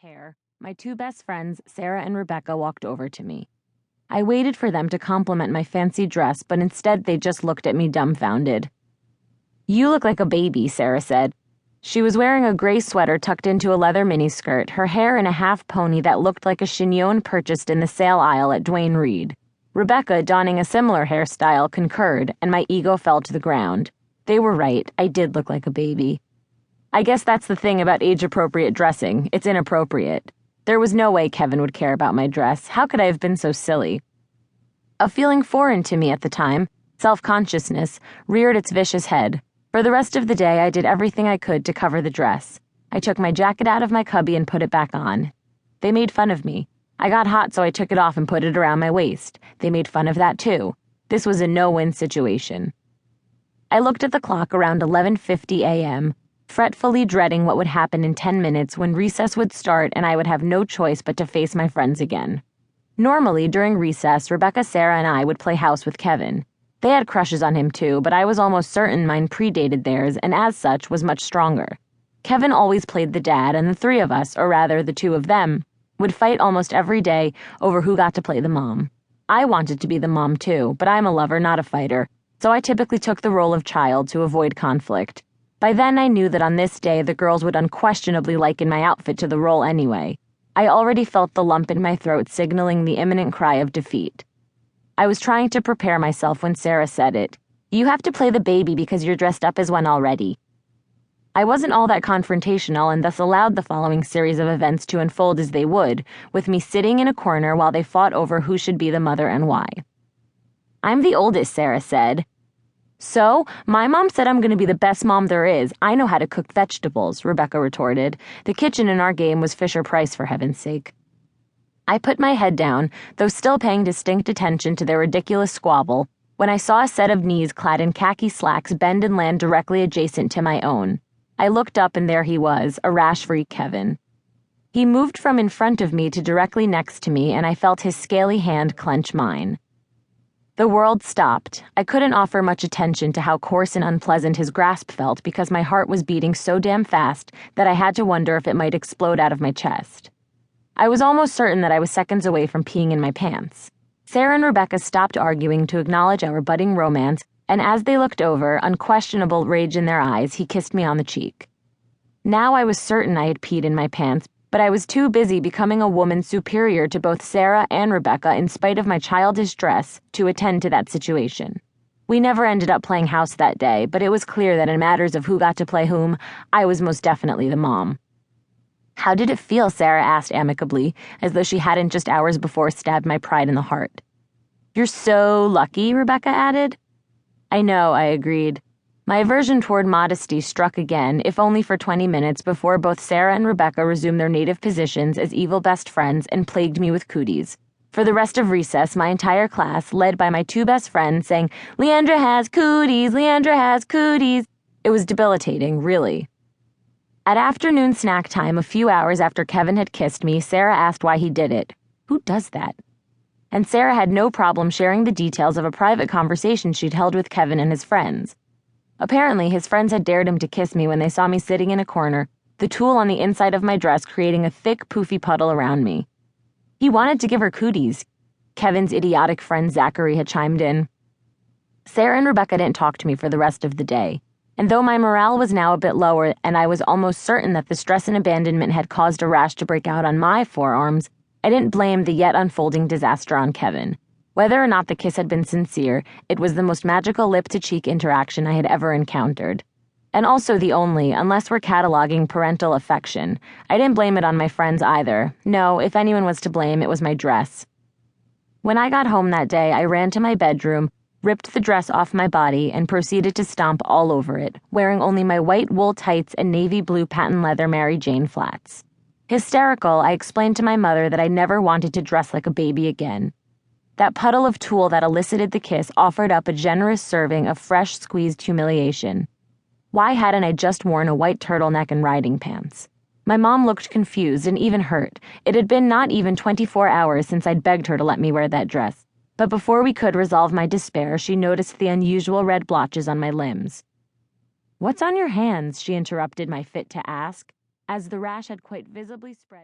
hair, my two best friends, Sarah and Rebecca, walked over to me. I waited for them to compliment my fancy dress, but instead they just looked at me dumbfounded. "You look like a baby," Sarah said. She was wearing a gray sweater tucked into a leather miniskirt, her hair in a half pony that looked like a chignon purchased in the sale aisle at Duane Reade. Rebecca, donning a similar hairstyle, concurred, and my ego fell to the ground. They were right, I did look like a baby. I guess that's the thing about age-appropriate dressing. It's inappropriate. There was no way Kevin would care about my dress. How could I have been so silly? A feeling foreign to me at the time, self-consciousness, reared its vicious head. For the rest of the day, I did everything I could to cover the dress. I took my jacket out of my cubby and put it back on. They made fun of me. I got hot, so I took it off and put it around my waist. They made fun of that, too. This was a no-win situation. I looked at the clock around 11:50 a.m., fretfully dreading what would happen in 10 minutes when recess would start and I would have no choice but to face my friends again. Normally, during recess, Rebecca, Sarah, and I would play house with Kevin. They had crushes on him too, but I was almost certain mine predated theirs and as such was much stronger. Kevin always played the dad, and the three of us, or rather the two of them, would fight almost every day over who got to play the mom. I wanted to be the mom too, but I'm a lover, not a fighter, so I typically took the role of child to avoid conflict. By then I knew that on this day the girls would unquestionably liken my outfit to the role anyway. I already felt the lump in my throat signaling the imminent cry of defeat. I was trying to prepare myself when Sarah said it. "You have to play the baby because you're dressed up as one already." I wasn't all that confrontational and thus allowed the following series of events to unfold as they would, with me sitting in a corner while they fought over who should be the mother and why. "I'm the oldest," Sarah said. "So, my mom said I'm going to be the best mom there is. I know how to cook vegetables," Rebecca retorted. The kitchen in our game was Fisher-Price, for heaven's sake. I put my head down, though still paying distinct attention to their ridiculous squabble, when I saw a set of knees clad in khaki slacks bend and land directly adjacent to my own. I looked up and there he was, a rash-free Kevin. He moved from in front of me to directly next to me, and I felt his scaly hand clench mine. The world stopped. I couldn't offer much attention to how coarse and unpleasant his grasp felt because my heart was beating so damn fast that I had to wonder if it might explode out of my chest. I was almost certain that I was seconds away from peeing in my pants. Sarah and Rebecca stopped arguing to acknowledge our budding romance, and as they looked over, unquestionable rage in their eyes, he kissed me on the cheek. Now I was certain I had peed in my pants, but I was too busy becoming a woman superior to both Sarah and Rebecca in spite of my childish dress to attend to that situation. We never ended up playing house that day, but it was clear that in matters of who got to play whom, I was most definitely the mom. "How did it feel?" Sarah asked amicably, as though she hadn't just hours before stabbed my pride in the heart. "You're so lucky," Rebecca added. "I know," I agreed. My aversion toward modesty struck again, if only for 20 minutes, before both Sarah and Rebecca resumed their native positions as evil best friends and plagued me with cooties. For the rest of recess, my entire class, led by my two best friends, sang, "Leandra has cooties, Leandra has cooties." It was debilitating, really. At afternoon snack time, a few hours after Kevin had kissed me, Sarah asked why he did it. Who does that? And Sarah had no problem sharing the details of a private conversation she'd held with Kevin and his friends. Apparently, his friends had dared him to kiss me when they saw me sitting in a corner, the tulle on the inside of my dress creating a thick, poofy puddle around me. He wanted to give her cooties. Kevin's idiotic friend Zachary had chimed in. Sarah and Rebecca didn't talk to me for the rest of the day, and though my morale was now a bit lower and I was almost certain that the stress and abandonment had caused a rash to break out on my forearms, I didn't blame the yet unfolding disaster on Kevin. Whether or not the kiss had been sincere, it was the most magical lip-to-cheek interaction I had ever encountered. And also the only, unless we're cataloging parental affection. I didn't blame it on my friends either. No, if anyone was to blame, it was my dress. When I got home that day, I ran to my bedroom, ripped the dress off my body, and proceeded to stomp all over it, wearing only my white wool tights and navy blue patent leather Mary Jane flats. Hysterical, I explained to my mother that I never wanted to dress like a baby again. That puddle of tulle that elicited the kiss offered up a generous serving of fresh squeezed humiliation. Why hadn't I just worn a white turtleneck and riding pants? My mom looked confused and even hurt. It had been not even 24 hours since I'd begged her to let me wear that dress. But before we could resolve my despair, she noticed the unusual red blotches on my limbs. "What's on your hands?" she interrupted my fit to ask, as the rash had quite visibly spread.